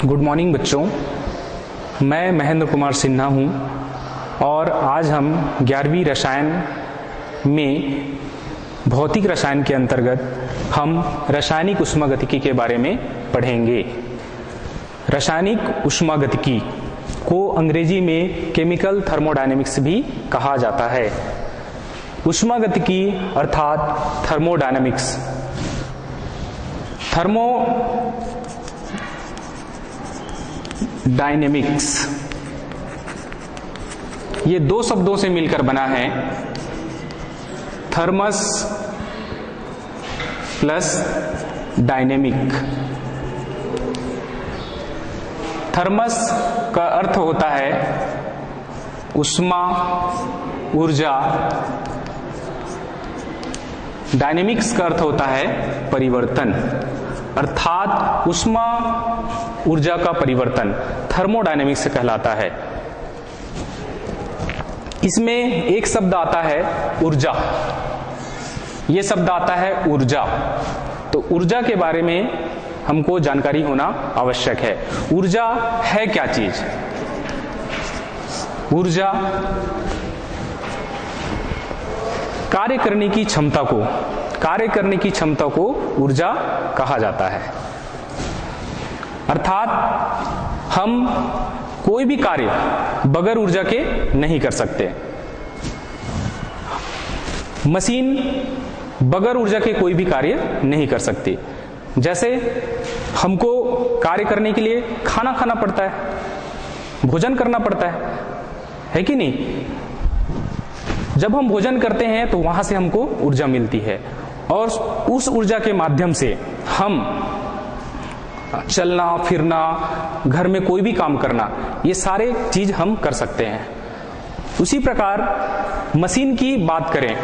Good morning बच्चों, मैं महेंद्र कुमार सिन्हा हूँ और आज हम 11वीं रसायन में भौतिक रसायन के अंतर्गत हम रासायनिक ऊष्मागतिकी के बारे में पढ़ेंगे। रासायनिक ऊष्मागतिकी को अंग्रेजी में केमिकल थर्मोडायनेमिक्स भी कहा जाता है। ऊष्मागतिकी अर्थात थर्मोडायनेमिक्स, डायनेमिक्स ये दो शब्दों से मिलकर बना है। Thermos plus dynamic. थर्मस का अर्थ होता है ऊष्मा, ऊर्जा। डायनेमिक्स का अर्थ होता है परिवर्तन, अर्थात ऊष्मा ऊर्जा का परिवर्तन थर्मोडायनेमिक्स कहलाता है। इसमें एक शब्द आता है ऊर्जा, यह शब्द आता है ऊर्जा। तो ऊर्जा के बारे में हमको जानकारी होना आवश्यक है। ऊर्जा है क्या चीज? ऊर्जा कार्य करने की क्षमता को ऊर्जा कहा जाता है। अर्थात हम कोई भी कार्य बगैर ऊर्जा के नहीं कर सकते। मशीन बगैर ऊर्जा के कोई भी कार्य नहीं कर सकती। जैसे हमको कार्य करने के लिए खाना खाना पड़ता है, भोजन करना पड़ता है कि नहीं? जब हम भोजन करते हैं तो वहां से हमको ऊर्जा मिलती है और उस ऊर्जा के माध्यम से हम चलना फिरना, घर में कोई भी काम करना, ये सारे चीज हम कर सकते हैं। उसी प्रकार मशीन की बात करें,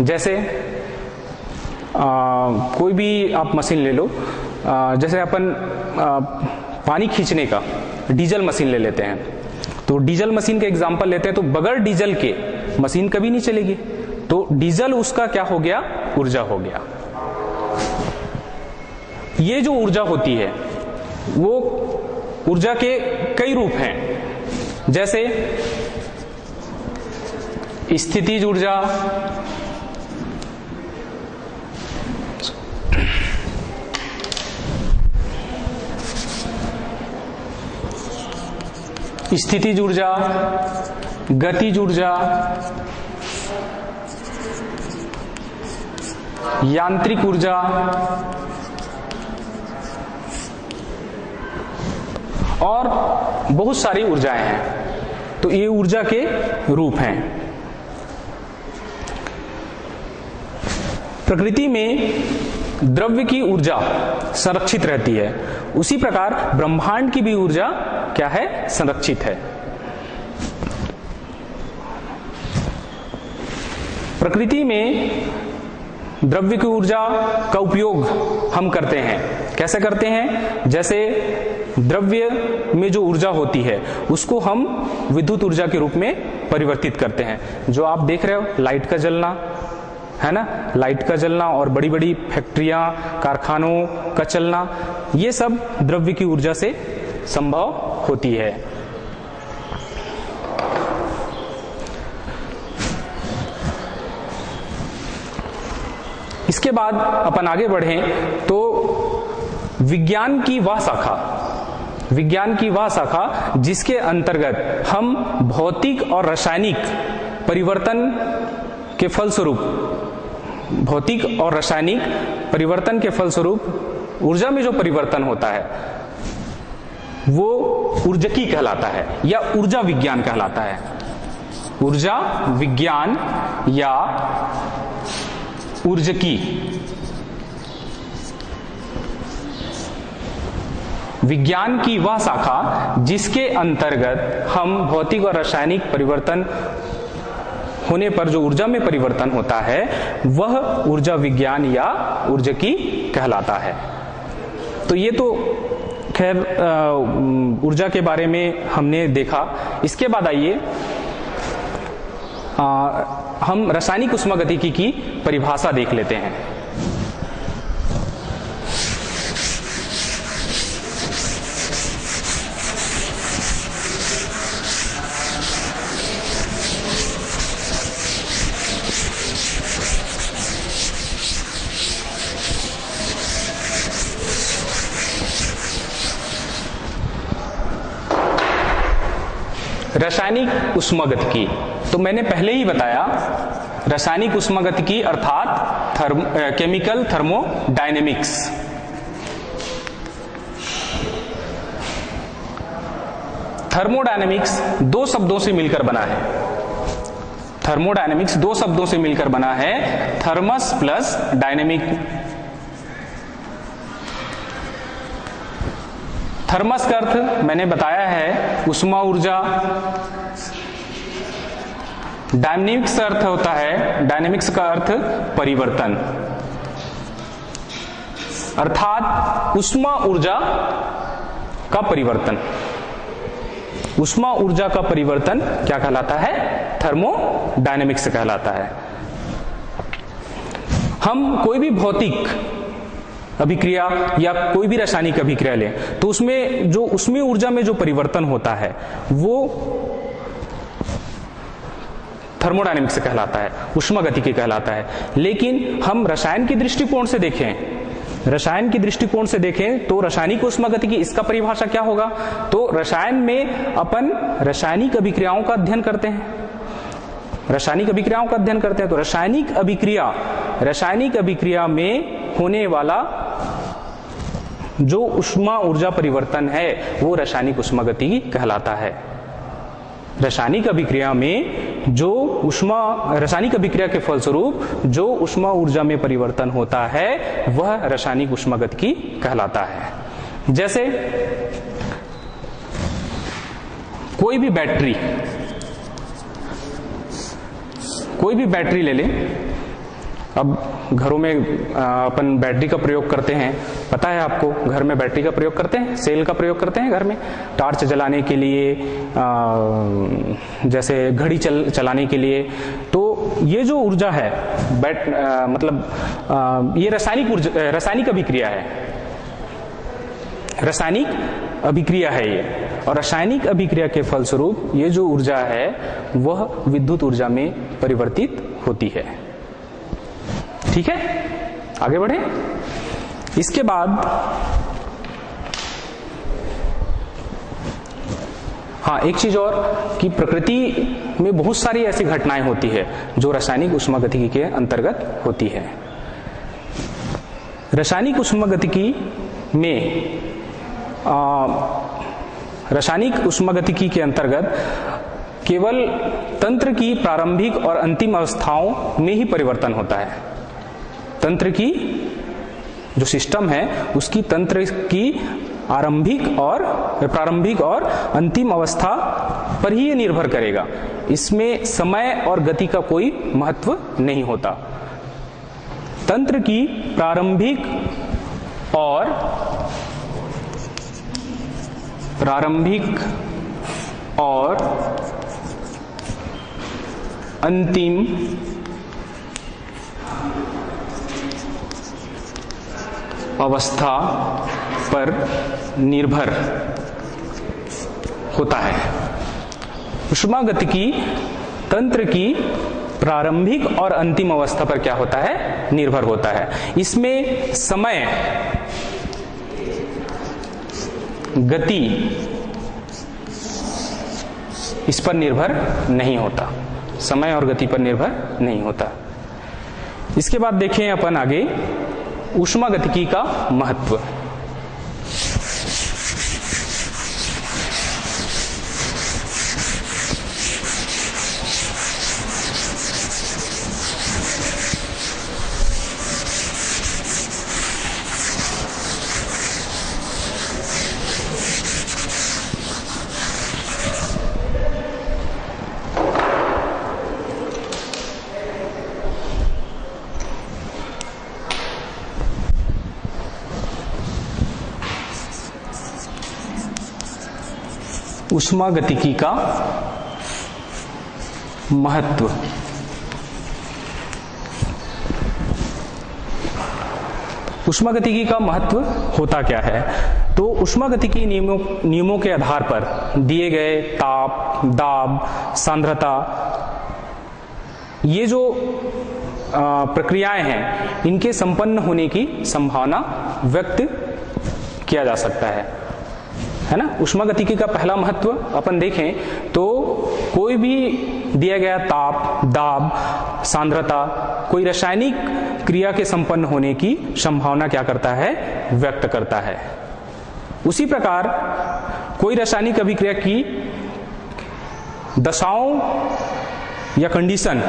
जैसे कोई भी आप मशीन ले लो, जैसे अपन पानी खींचने का डीजल मशीन ले लेते हैं। तो डीजल मशीन का एग्जांपल लेते हैं तो बगैर डीजल के मशीन कभी नहीं चलेगी। तो डीजल उसका क्या हो गया? ऊर्जा हो गया। ये जो ऊर्जा होती है वो ऊर्जा के कई रूप हैं, जैसे स्थितिज ऊर्जा, स्थितिज ऊर्जा, गतिज ऊर्जा, यांत्रिक ऊर्जा और बहुत सारी ऊर्जाएं हैं। तो ये ऊर्जा के रूप हैं। प्रकृति में द्रव्य की ऊर्जा संरक्षित रहती है, उसी प्रकार ब्रह्मांड की भी ऊर्जा क्या है? संरक्षित है। प्रकृति में द्रव्य की ऊर्जा का उपयोग हम करते हैं। कैसे करते हैं? जैसे द्रव्य में जो ऊर्जा होती है उसको हम विद्युत ऊर्जा के रूप में परिवर्तित करते हैं। जो आप देख रहे हो लाइट का जलना है ना, लाइट का जलना और बड़ी बड़ी फैक्ट्रियां, कारखानों का चलना, ये सब द्रव्य की ऊर्जा से संभव होती है। इसके बाद अपन आगे बढ़ें तो विज्ञान की वह शाखा जिसके अंतर्गत हम भौतिक और रासायनिक परिवर्तन के फलस्वरूप ऊर्जा में जो परिवर्तन होता है वो ऊर्जकी कहलाता है या ऊर्जा विज्ञान कहलाता है। ऊर्जा विज्ञान या ऊर्जकी। विज्ञान की वह शाखा जिसके अंतर्गत हम भौतिक और रासायनिक परिवर्तन होने पर जो ऊर्जा में परिवर्तन होता है वह ऊर्जा विज्ञान या ऊर्जकी कहलाता है। तो ये तो खैर ऊर्जा के बारे में हमने देखा। इसके बाद आइए हम रासायनिक ऊष्मागतिकी की परिभाषा देख लेते हैं। रासायनिक ऊष्मागतिकी, तो मैंने पहले ही बताया रासायनिक ऊष्मागतिकी अर्थात केमिकल थर्मोडायनेमिक्स। थर्मोडायनेमिक्स दो शब्दों से मिलकर बना है। थर्मोडायनेमिक्स दो शब्दों से मिलकर बना है, थर्मस प्लस डायनेमिक। थर्मस का अर्थ मैंने बताया है ऊष्मा ऊर्जा, डायनेमिक्स का अर्थ होता है, डायनेमिक्स का अर्थ परिवर्तन, अर्थात ऊष्मा ऊर्जा का परिवर्तन। ऊष्मा ऊर्जा का परिवर्तन क्या कहलाता है? थर्मोडायनेमिक्स कहलाता है। हम कोई भी भौतिक अभिक्रिया या कोई भी रासायनिक अभिक्रिया लें तो उसमें जो ऊष्मीय ऊर्जा में जो परिवर्तन होता है वो थर्मोडायनेमिक्स कहलाता है, ऊष्मागतिकी कहलाता है। लेकिन हम रसायन के दृष्टिकोण से देखें, रसायन की दृष्टिकोण से देखें तो रासायनिक ऊष्मागतिकी, इसका परिभाषा क्या होगा? तो रसायन में अपन रासायनिक अभिक्रियाओं का अध्ययन करते हैं, रासायनिक अभिक्रियाओं का अध्ययन करते हैं। तो रासायनिक अभिक्रिया में होने वाला जो ऊष्मा ऊर्जा परिवर्तन है वो रासायनिक ऊष्मागतिकी कहलाता है। रासायनिक अभिक्रिया में जो रासायनिक अभिक्रिया के फलस्वरूप जो ऊष्मा ऊर्जा में परिवर्तन होता है वह रासायनिक ऊष्मागतिकी कहलाता है। जैसे कोई भी बैटरी ले लें। अब घरों में अपन बैटरी का प्रयोग करते हैं, पता है आपको, घर में बैटरी का प्रयोग करते हैं, सेल का प्रयोग करते हैं घर में टार्च जलाने के लिए, जैसे घड़ी चलाने के लिए। तो ये जो ऊर्जा है ये रासायनिक अभिक्रिया है, रासायनिक अभिक्रिया है ये। और रासायनिक अभिक्रिया के फलस्वरूप ये जो ऊर्जा है वह विद्युत ऊर्जा में परिवर्तित होती है। ठीक है, आगे बढ़े। इसके बाद हाँ, एक चीज और कि प्रकृति में बहुत सारी ऐसी घटनाएं होती है जो रासायनिक ऊष्मागतिकी के अंतर्गत होती है। रासायनिक ऊष्मागतिकी में रासायनिक ऊष्मागतिकी के अंतर्गत केवल तंत्र की प्रारंभिक और अंतिम अवस्थाओं में ही परिवर्तन होता है। तंत्र की जो सिस्टम है उसकी तंत्र की प्रारंभिक और अंतिम अवस्था पर ही ये निर्भर करेगा। इसमें समय और गति का कोई महत्व नहीं होता। तंत्र की प्रारंभिक और अंतिम अवस्था पर निर्भर होता है। ऊष्मागतिकी तंत्र की प्रारंभिक और अंतिम अवस्था पर क्या होता है? निर्भर होता है। इसमें समय, गति इस पर निर्भर नहीं होता, समय और गति पर निर्भर नहीं होता। इसके बाद देखें अपन आगे ऊष्मागतिकी का महत्व। ऊष्मागतिकी का महत्व। ऊष्मागतिकी का महत्व होता क्या है? तो ऊष्मागतिकी नियमों के आधार पर दिए गए ताप, दाब, सांद्रता, ये जो प्रक्रियाएं हैं इनके संपन्न होने की संभावना व्यक्त किया जा सकता है। है ना। ऊष्मागतिकी का पहला महत्व अपन देखें तो कोई भी दिया गया ताप, दाब, सांद्रता कोई रासायनिक क्रिया के संपन्न होने की संभावना क्या करता है, व्यक्त करता है। उसी प्रकार कोई रासायनिक अभिक्रिया की दशाओं या कंडीशन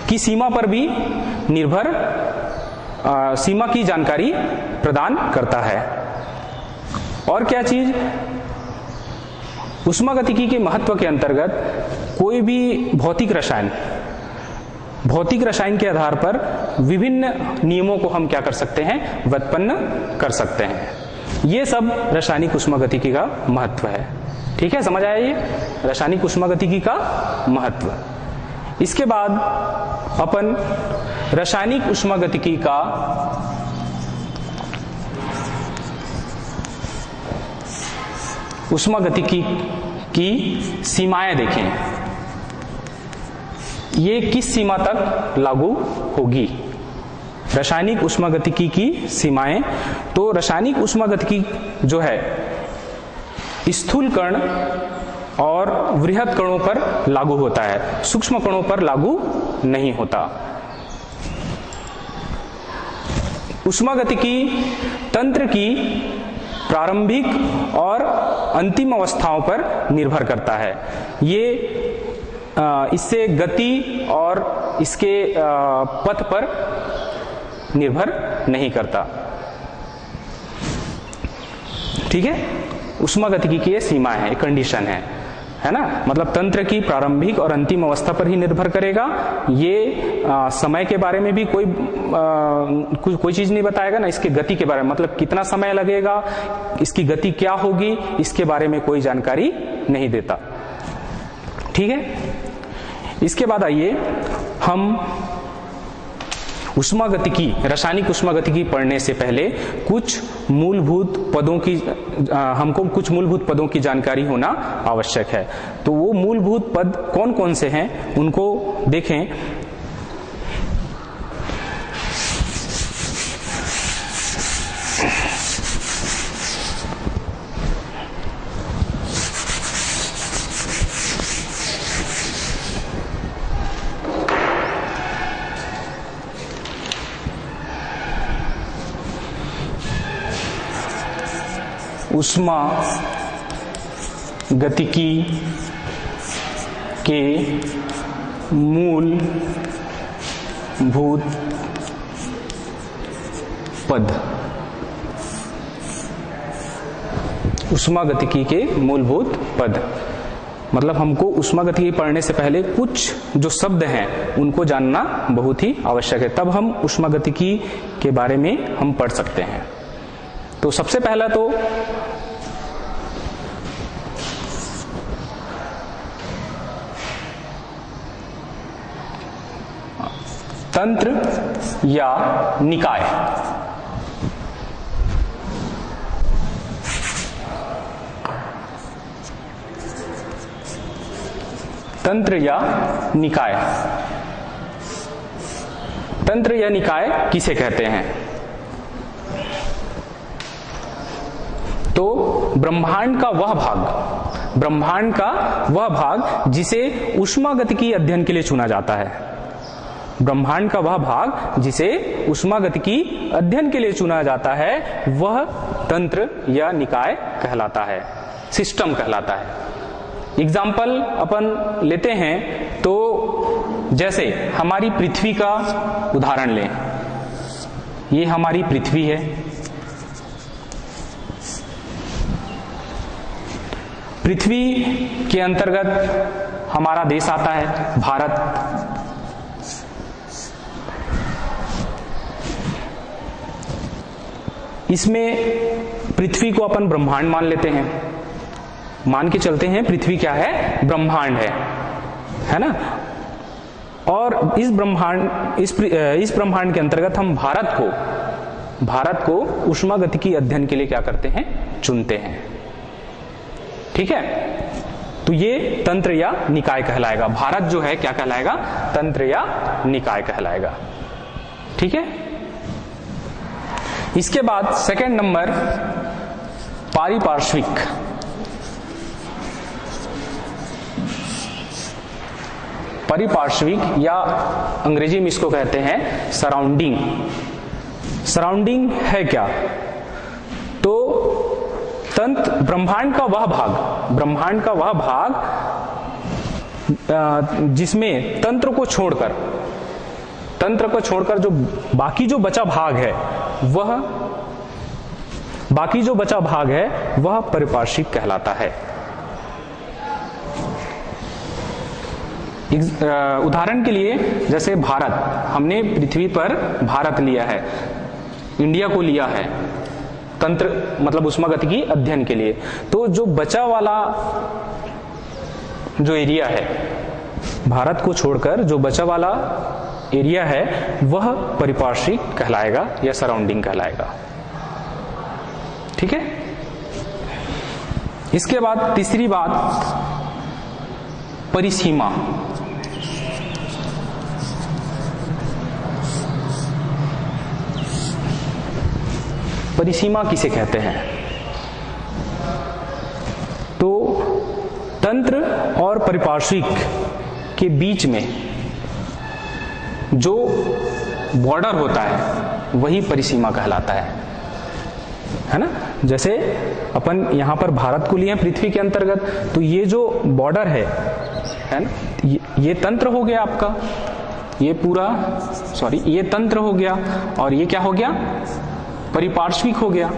की सीमा पर भी निर्भर सीमा की जानकारी प्रदान करता है। और क्या चीज, ऊष्मागतिकी के महत्व के अंतर्गत कोई भी भौतिक रसायन के आधार पर विभिन्न नियमों को हम क्या कर सकते हैं, व्युत्पन्न कर सकते हैं। ये सब रासायनिक ऊष्मागतिकी का महत्व है। ठीक है, समझ आया ये रासायनिक ऊष्मागतिकी का महत्व। इसके बाद अपन रासायनिक ऊष्मागतिकी का ऊष्मागतिकी की सीमाएं देखें, ये किस सीमा तक लागू होगी। रासायनिक ऊष्मागतिकी की सीमाएं, तो रासायनिक ऊष्मागतिकी जो है स्थूल कण और वृहद कणों पर लागू होता है, सूक्ष्म कणों पर लागू नहीं होता। ऊष्मागतिकी तंत्र की प्रारंभिक और अंतिम अवस्थाओं पर निर्भर करता है। ये इससे गति और इसके पथ पर निर्भर नहीं करता। ठीक है, ऊष्मागतिकी की ये सीमा है, कंडीशन है ना। मतलब तंत्र की प्रारंभिक और अंतिम अवस्था पर ही निर्भर करेगा। ये समय के बारे में भी कोई चीज नहीं बताएगा ना, इसके गति के बारे में, मतलब कितना समय लगेगा, इसकी गति क्या होगी, इसके बारे में कोई जानकारी नहीं देता। ठीक है, इसके बाद आइए हम ऊष्मागतिकी, रासायनिक ऊष्मागतिकी पढ़ने से पहले कुछ मूलभूत पदों की जानकारी होना आवश्यक है। तो वो मूलभूत पद कौन कौन से हैं उनको देखें। ऊष्मागतिकी के मूलभूत पद। ऊष्मागतिकी के मूलभूत पद मतलब हमको ऊष्मागतिकी पढ़ने से पहले कुछ जो शब्द हैं उनको जानना बहुत ही आवश्यक है, तब हम ऊष्मागतिकी के बारे में हम पढ़ सकते हैं। तो सबसे पहला तो तंत्र या निकाय। तंत्र या निकाय, तंत्र या निकाय किसे कहते हैं? तो ब्रह्मांड का वह भाग जिसे ऊष्मागतिकी अध्ययन के लिए चुना जाता है। ब्रह्मांड का वह भाग जिसे ऊष्मागतिकी अध्ययन के लिए चुना जाता है वह तंत्र या निकाय कहलाता है, सिस्टम कहलाता है। एग्जाम्पल अपन लेते हैं तो जैसे हमारी पृथ्वी का उदाहरण लें। ये हमारी पृथ्वी है। पृथ्वी के अंतर्गत हमारा देश आता है भारत। इसमें पृथ्वी को अपन ब्रह्मांड मान लेते हैं, मान के चलते हैं पृथ्वी क्या है, ब्रह्मांड है ना। और इस ब्रह्मांड के अंतर्गत हम भारत को ऊष्मागतिकी अध्ययन के लिए क्या करते हैं, चुनते हैं। ठीक है, तो ये तंत्र या निकाय कहलाएगा। भारत जो है क्या कहलाएगा, तंत्र या निकाय कहलाएगा। ठीक है, इसके बाद सेकंड नंबर पारिपार्श्विक, परिपार्श्विक या अंग्रेजी में इसको कहते हैं सराउंडिंग। सराउंडिंग है क्या? तो तंत्र, ब्रह्मांड का वह भाग जिसमें तंत्र को छोड़कर जो बाकी जो बचा भाग है वह परिपार्श्विक कहलाता है। उदाहरण के लिए जैसे भारत, हमने पृथ्वी पर भारत लिया है, इंडिया को लिया है तंत्र मतलब उष्मागतिकी अध्ययन के लिए। तो जो बचा वाला जो एरिया है, भारत को छोड़कर जो बचा वाला एरिया है वह परिपार्श्विक कहलाएगा या सराउंडिंग कहलाएगा। ठीक है। इसके बाद तीसरी बात, परिसीमा। परिसीमा किसे कहते हैं? तो तंत्र और परिपार्श्विक के बीच में जो बॉर्डर होता है वही परिसीमा कहलाता है ना। जैसे अपन यहां पर भारत को लिए पृथ्वी के अंतर्गत, तो ये जो बॉर्डर है ना, ये तंत्र हो गया आपका, ये पूरा ये तंत्र हो गया, और ये क्या हो गया? परिपार्श्विक हो गया।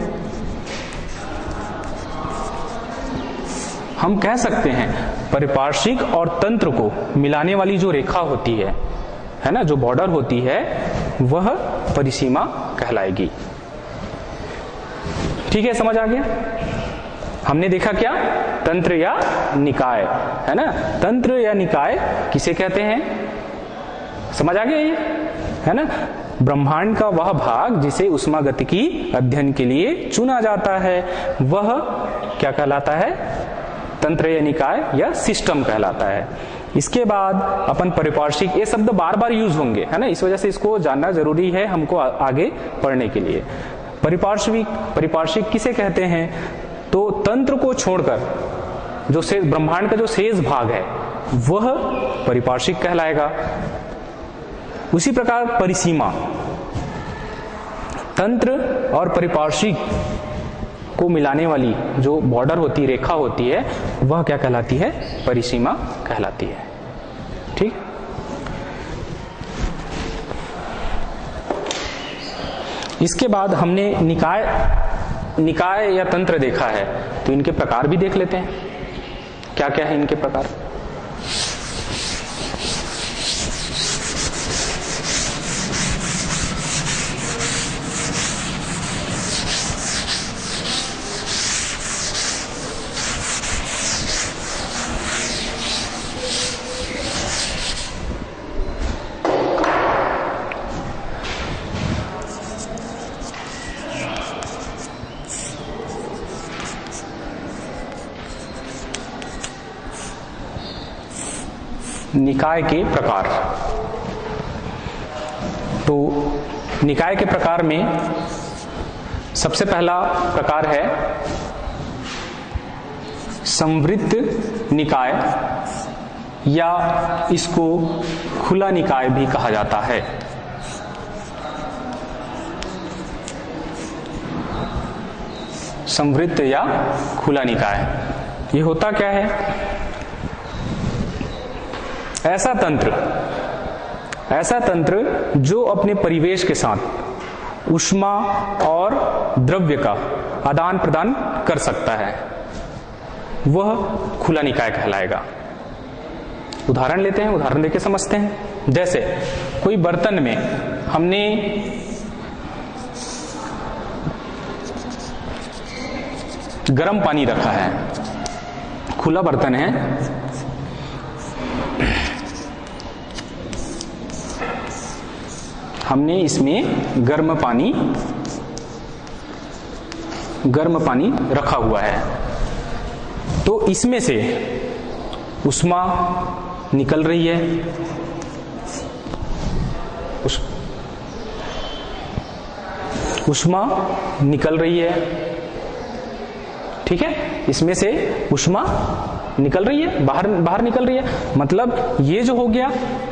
हम कह सकते हैं परिपार्श्विक और तंत्र को मिलाने वाली जो रेखा होती है ना, जो बॉर्डर होती है, वह परिसीमा कहलाएगी। ठीक है, समझ आ गया? हमने देखा क्या? तंत्र या निकाय, है ना। तंत्र या निकाय किसे कहते हैं? समझ आ गया ये, है ना। ब्रह्मांड का वह भाग जिसे उष्मागतिकी अध्ययन के लिए चुना जाता है वह क्या कहलाता है? तंत्र या निकाय या सिस्टम कहलाता है। इसके बाद अपन परिपार्श्विक, ये शब्द बार बार यूज होंगे, है ना, इस वजह से इसको जानना जरूरी है हमको आगे पढ़ने के लिए। परिपार्श्विक किसे कहते हैं? तो तंत्र को छोड़कर जो शेष ब्रह्मांड का जो शेष भाग है वह परिपार्श्विक कहलाएगा। उसी प्रकार परिसीमा, तंत्र और परिपार्श्विक को मिलाने वाली जो बॉर्डर होती, रेखा होती है, वह क्या कहलाती है? परिसीमा कहलाती है। ठीक। इसके बाद हमने निकाय या तंत्र देखा है, तो इनके प्रकार भी देख लेते हैं। क्या क्या है इनके प्रकार? निकाय के प्रकार। तो निकाय के प्रकार में सबसे पहला प्रकार है संवृत्त निकाय, या इसको खुला निकाय भी कहा जाता है। संवृत्त या खुला निकाय, ये होता क्या है? ऐसा तंत्र जो अपने परिवेश के साथ ऊष्मा और द्रव्य का आदान प्रदान कर सकता है, वह खुला निकाय कहलाएगा। उदाहरण लेते हैं, उदाहरण देके समझते हैं। जैसे कोई बर्तन में हमने गर्म पानी रखा है, खुला बर्तन है, हमने इसमें गर्म पानी रखा हुआ है, तो इसमें से ऊष्मा निकल रही है, ऊष्मा निकल रही है, ठीक है, इसमें से ऊष्मा निकल रही है, बाहर निकल रही है। मतलब ये जो हो गया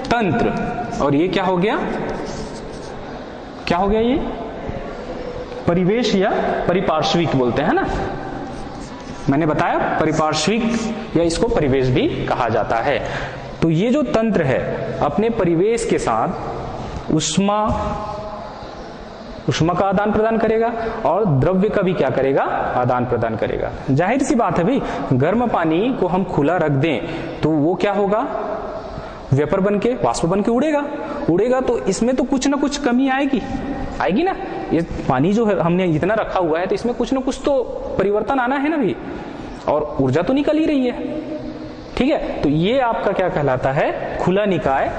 तंत्र, और ये क्या हो गया ये परिवेश या परिपार्श्विक बोलते हैं ना, मैंने बताया परिपार्श्विक या इसको परिवेश भी कहा जाता है। तो ये जो तंत्र है अपने परिवेश के साथ ऊष्मा का आदान प्रदान करेगा और द्रव्य का भी क्या करेगा, आदान प्रदान करेगा। जाहिर सी बात है भाई, गर्म पानी को हम खुला रख दें तो वो क्या होगा, वेपर बन के, वाष्प बन के उड़ेगा तो इसमें तो कुछ ना कुछ कमी आएगी ना। ये पानी जो है हमने इतना रखा हुआ है तो इसमें कुछ ना कुछ तो परिवर्तन आना है ना भाई, और ऊर्जा तो निकल ही रही है। ठीक है, तो ये आपका क्या कहलाता है, खुला निकाय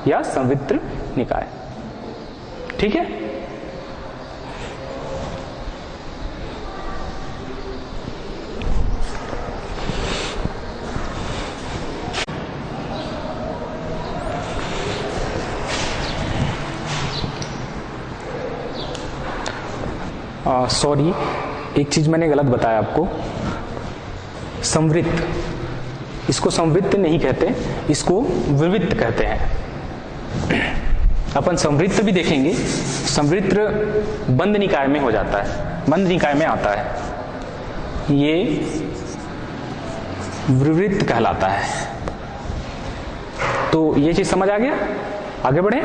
या संवित्र निकाय। ठीक है, सॉरी एक चीज मैंने गलत बताया आपको। संवृत्त, इसको संवृत्त नहीं कहते, इसको विवृत्त कहते हैं। अपन संवृत्त भी देखेंगे, संवृत्त बंद निकाय में हो जाता है, बंद निकाय में आता है, ये विवृत्त कहलाता है। तो ये चीज समझ आ गया, आगे बढ़े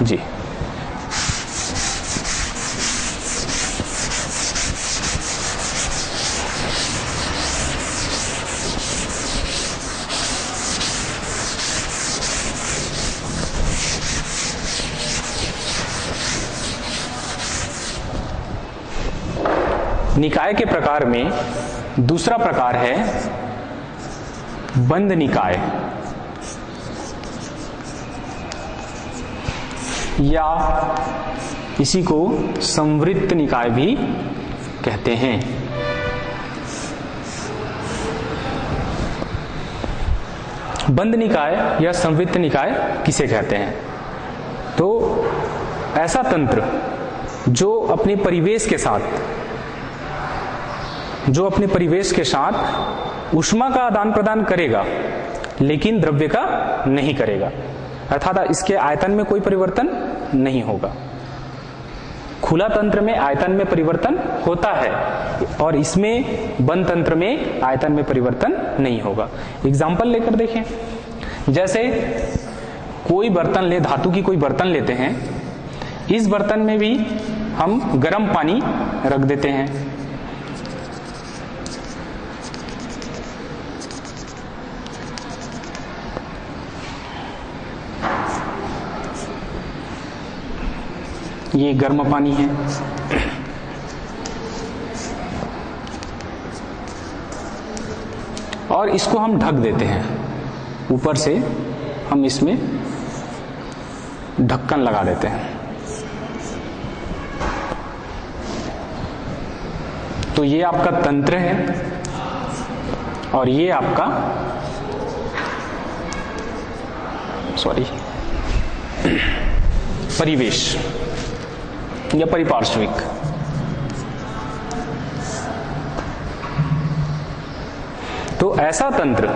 जी। निकाय के प्रकार में दूसरा प्रकार है बंद निकाय, या इसी को संवृत्त निकाय भी कहते हैं। बंद निकाय या संवृत्त निकाय किसे कहते हैं? तो ऐसा तंत्र जो अपने परिवेश के साथ ऊष्मा का आदान प्रदान करेगा लेकिन द्रव्य का नहीं करेगा, अर्थात इसके आयतन में कोई परिवर्तन नहीं होगा। खुला तंत्र में आयतन में परिवर्तन होता है और इसमें बंद तंत्र में आयतन में परिवर्तन नहीं होगा। एग्जाम्पल लेकर देखें, जैसे कोई बर्तन ले, धातु की कोई बर्तन लेते हैं, इस बर्तन में भी हम गर्म पानी रख देते हैं, ये गर्म पानी है, और इसको हम ढक देते हैं, ऊपर से हम इसमें ढक्कन लगा देते हैं। तो ये आपका तंत्र है और ये आपका परिवेश या परिपार्श्विक। तो ऐसा तंत्र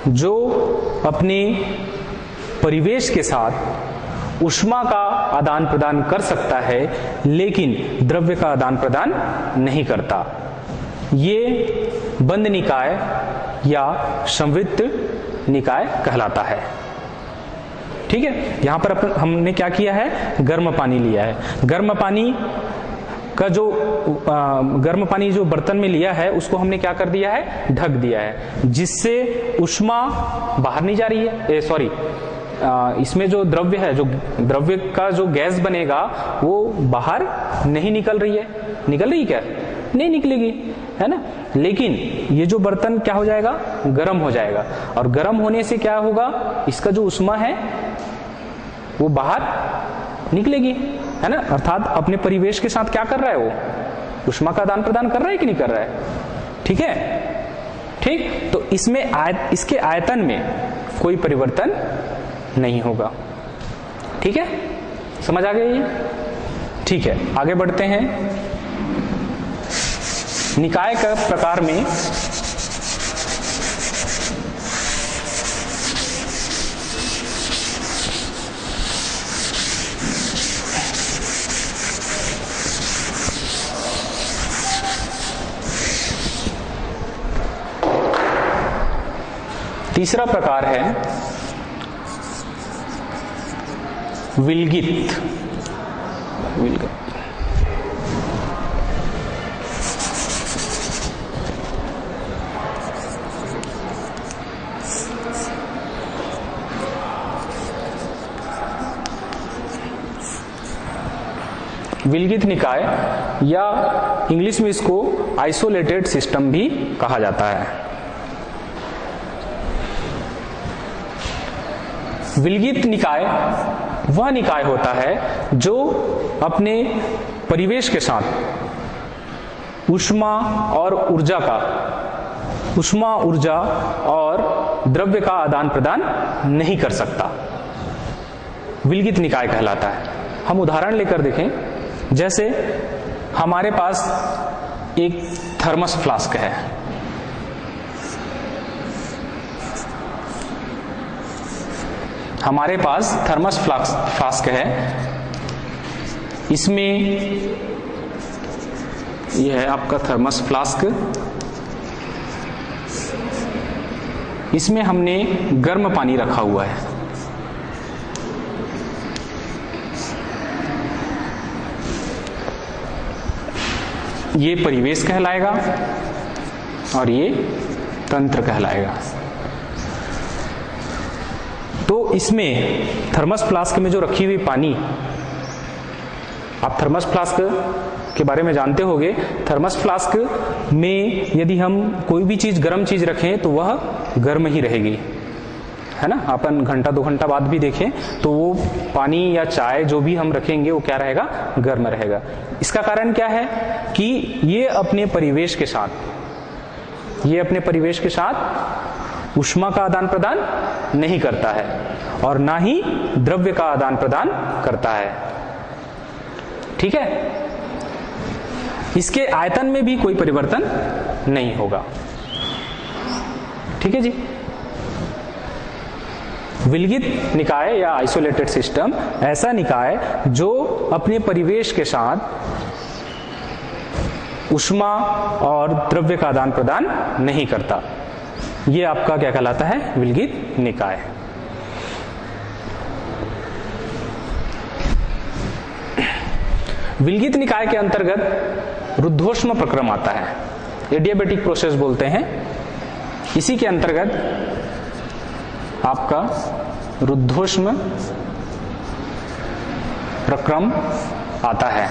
जो अपने परिवेश के साथ ऊष्मा का आदान प्रदान कर सकता है लेकिन द्रव्य का आदान प्रदान नहीं करता, ये बंद निकाय या संवृत्त निकाय कहलाता है। ठीक है, यहां पर हमने क्या किया है, गर्म पानी लिया है। गर्म पानी जो बर्तन में लिया है उसको हमने क्या कर दिया है, ढक दिया है, जिससे ऊष्मा बाहर नहीं जा रही है। इसमें जो द्रव्य है, जो द्रव्य का जो गैस बनेगा वो बाहर नहीं निकल रही है। निकल रही क्या? नहीं निकलेगी, है ना। लेकिन ये जो बर्तन क्या हो जाएगा, गर्म हो जाएगा, और गर्म होने से क्या होगा, इसका जो ऊष्मा है वो बाहर निकलेगी, है ना। अर्थात अपने परिवेश के साथ क्या कर रहा है, वो ऊष्मा का आदान प्रदान कर रहा है कि नहीं कर रहा है। ठीक है, ठीक। तो इसमें इसके आयतन में कोई परिवर्तन नहीं होगा। ठीक है, समझ आ गई? ठीक है, आगे बढ़ते हैं। निकाय का प्रकार में तीसरा प्रकार है विलगित। विलगित निकाय या इंग्लिश में इसको आइसोलेटेड सिस्टम भी कहा जाता है। विलगित निकाय वह निकाय होता है जो अपने परिवेश के साथ ऊष्मा और द्रव्य का आदान प्रदान नहीं कर सकता, विलगित निकाय कहलाता है। हम उदाहरण लेकर देखें, जैसे हमारे पास एक थर्मस फ्लास्क है, हमारे पास थर्मस फ्लास्क है, इसमें यह है आपका थर्मस फ्लास्क, इसमें हमने गर्म पानी रखा हुआ है। ये परिवेश कहलाएगा और ये तंत्र कहलाएगा। तो इसमें थर्मस फ्लास्क में जो रखी हुई पानी, आप थर्मस फ्लास्क के बारे में जानते होंगे, थर्मस फ्लास्क में यदि हम कोई भी चीज गर्म चीज रखें तो वह गर्म ही रहेगी, है ना। अपन घंटा 2 घंटा बाद भी देखें तो वो पानी या चाय जो भी हम रखेंगे वो क्या रहेगा, गर्म रहेगा। इसका कारण क्या है कि ये अपने परिवेश के साथ ऊष्मा का आदान प्रदान नहीं करता है और ना ही द्रव्य का आदान प्रदान करता है, ठीक है। इसके आयतन में भी कोई परिवर्तन नहीं होगा, ठीक है जी। विलगित निकाय या आइसोलेटेड सिस्टम ऐसा निकाय जो अपने परिवेश के साथ ऊष्मा और द्रव्य का आदान प्रदान नहीं करता, ये आपका क्या कहलाता है, विलगित निकाय। विलगित निकाय के अंतर्गत रुद्धोष्म प्रक्रम आता है, एडियाबेटिक प्रोसेस बोलते हैं। इसी के अंतर्गत आपका रुद्धोष्म प्रक्रम आता है,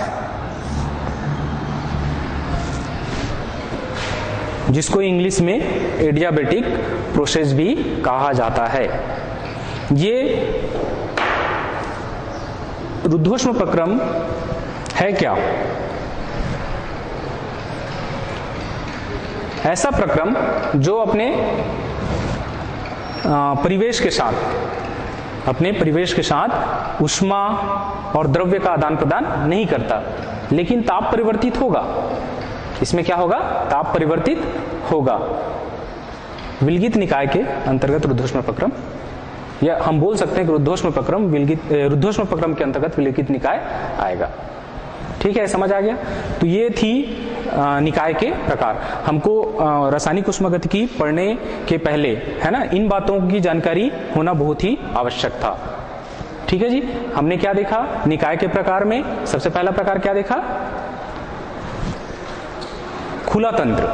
जिसको इंग्लिश में एडियाबेटिक प्रोसेस भी कहा जाता है। ये रुद्धोष्म प्रक्रम है क्या? ऐसा प्रक्रम जो अपने परिवेश के साथ ऊष्मा और द्रव्य का आदान प्रदान नहीं करता, लेकिन ताप परिवर्तित होगा। इसमें क्या होगा, ताप परिवर्तित होगा। विलगित निकाय के अंतर्गत रुद्धोष्म प्रक्रम, या हम बोल सकते हैं कि रुद्धोष्म प्रक्रम के अंतर्गत विलगित निकाय आएगा, ठीक है। समझ आ गया। तो ये थी निकाय के प्रकार। हमको रासायनिक उष्मागतिकी पढ़ने के पहले, है ना, इन बातों की जानकारी होना बहुत ही आवश्यक था, ठीक है जी। हमने क्या देखा निकाय के प्रकार में? सबसे पहला प्रकार क्या देखा, खुला तंत्र,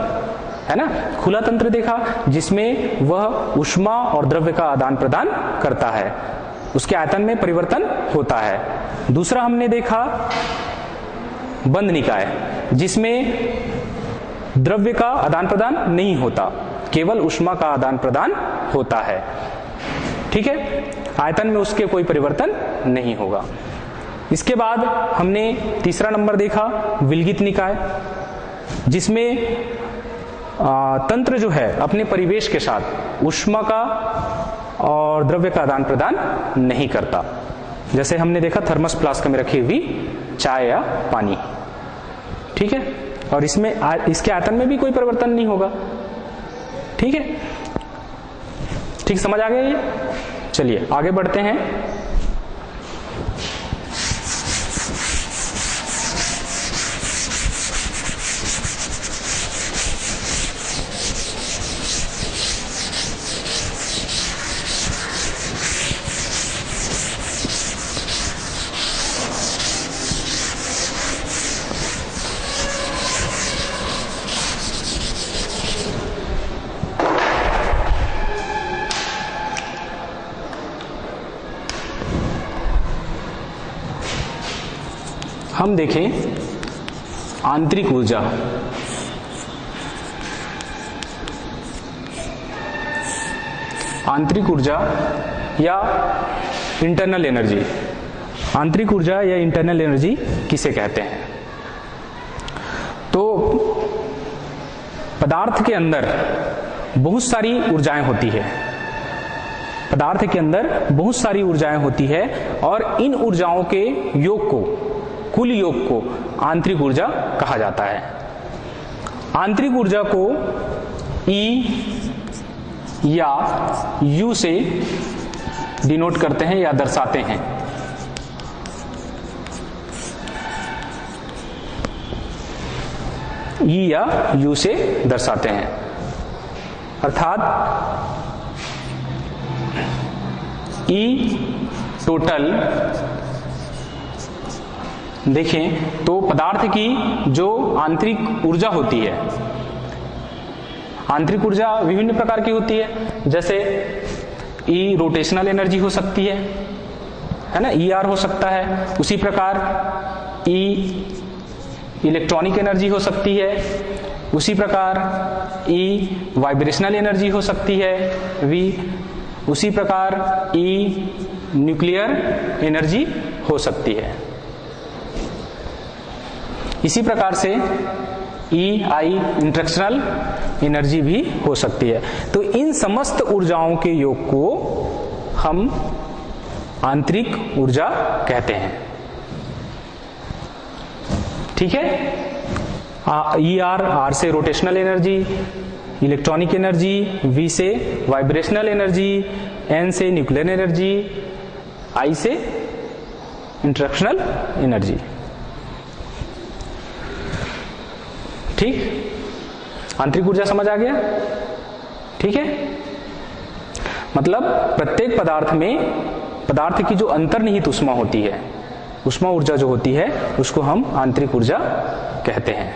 है ना। खुला तंत्र देखा जिसमें वह ऊष्मा और द्रव्य का आदान प्रदान करता है, उसके आयतन में परिवर्तन होता है। दूसरा हमने देखा बंद निकाय, जिसमें द्रव्य का आदान प्रदान नहीं होता, केवल ऊष्मा का आदान प्रदान होता है, ठीक है। आयतन में उसके कोई परिवर्तन नहीं होगा। इसके बाद हमने तीसरा नंबर देखा विलगित निकाय, जिसमें तंत्र जो है अपने परिवेश के साथ ऊष्मा का और द्रव्य का आदान प्रदान नहीं करता, जैसे हमने देखा थर्मस फ्लास्क में रखी हुई चाय या पानी, ठीक है। और इसमें इसके आयतन में भी कोई परिवर्तन नहीं होगा। ठीक है, ठीक समझ आ गया ये। चलिए आगे बढ़ते हैं। हम देखें आंतरिक ऊर्जा। आंतरिक ऊर्जा या इंटरनल एनर्जी। आंतरिक ऊर्जा या इंटरनल एनर्जी किसे कहते हैं? तो पदार्थ के अंदर बहुत सारी ऊर्जाएं होती है। पदार्थ के अंदर बहुत सारी ऊर्जाएं होती है और इन ऊर्जाओं के योग को, कुल योग को आंतरिक ऊर्जा कहा जाता है। आंतरिक ऊर्जा को E या U से डिनोट करते हैं या दर्शाते हैं। E या U से दर्शाते हैं, अर्थात E टोटल देखें तो पदार्थ की जो आंतरिक ऊर्जा होती है, आंतरिक ऊर्जा विभिन्न प्रकार की होती है। जैसे E रोटेशनल एनर्जी हो सकती है ना, ER हो सकता है। उसी प्रकार E इलेक्ट्रॉनिक एनर्जी हो सकती है। उसी प्रकार E वाइब्रेशनल एनर्जी हो सकती है, V। उसी प्रकार E न्यूक्लियर एनर्जी हो सकती है। इसी प्रकार से EI इंटरेक्शनल एनर्जी भी हो सकती है। तो इन समस्त ऊर्जाओं के योग को हम आंतरिक ऊर्जा कहते हैं। ठीक है, ER से rotational energy, electronic energy, V से वाइब्रेशनल एनर्जी, N से न्यूक्लियर एनर्जी, I से इंटरेक्शनल एनर्जी। ठीक, आंतरिक ऊर्जा समझ आ गया। ठीक है, मतलब प्रत्येक पदार्थ में पदार्थ की जो अंतर्निहित ऊष्मा होती है, ऊष्मा ऊर्जा जो होती है, उसको हम आंतरिक ऊर्जा कहते हैं।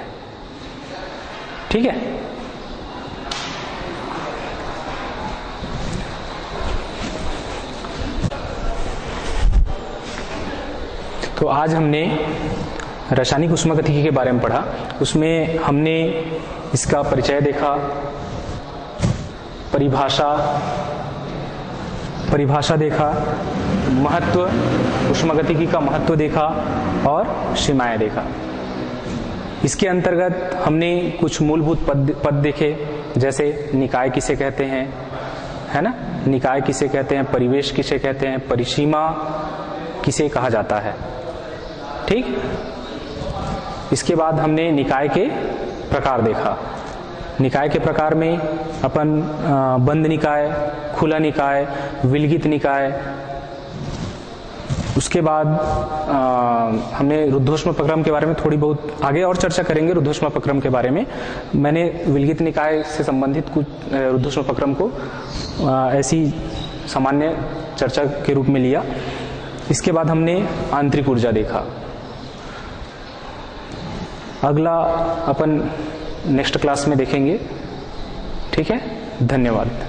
ठीक है, तो आज हमने रासायनिक ऊष्मागतिकी के बारे में पढ़ा। उसमें हमने इसका परिचय देखा, परिभाषा देखा, महत्व, ऊष्मागतिकी का महत्व देखा और सीमाएं देखा। इसके अंतर्गत हमने कुछ मूलभूत पद देखे, जैसे निकाय किसे कहते हैं, है ना, निकाय किसे कहते हैं, परिवेश किसे कहते हैं, परिसीमा किसे कहा जाता है। ठीक, इसके बाद हमने निकाय के प्रकार देखा। निकाय के प्रकार में अपन बंद निकाय, खुला निकाय, विलगित निकाय। उसके बाद हमने रुद्धोष्मप्रक्रम के बारे में थोड़ी बहुत आगे और चर्चा करेंगे। रुद्धोष्मप्रक्रम के बारे में मैंने विलगित निकाय से संबंधित कुछ रुद्धोष्मप्रक्रम को ऐसी सामान्य चर्चा के रूप में लिया। इसके बाद हमने आंतरिक ऊर्जा देखा। अगला अपन नेक्स्ट क्लास में देखेंगे। ठीक है, धन्यवाद।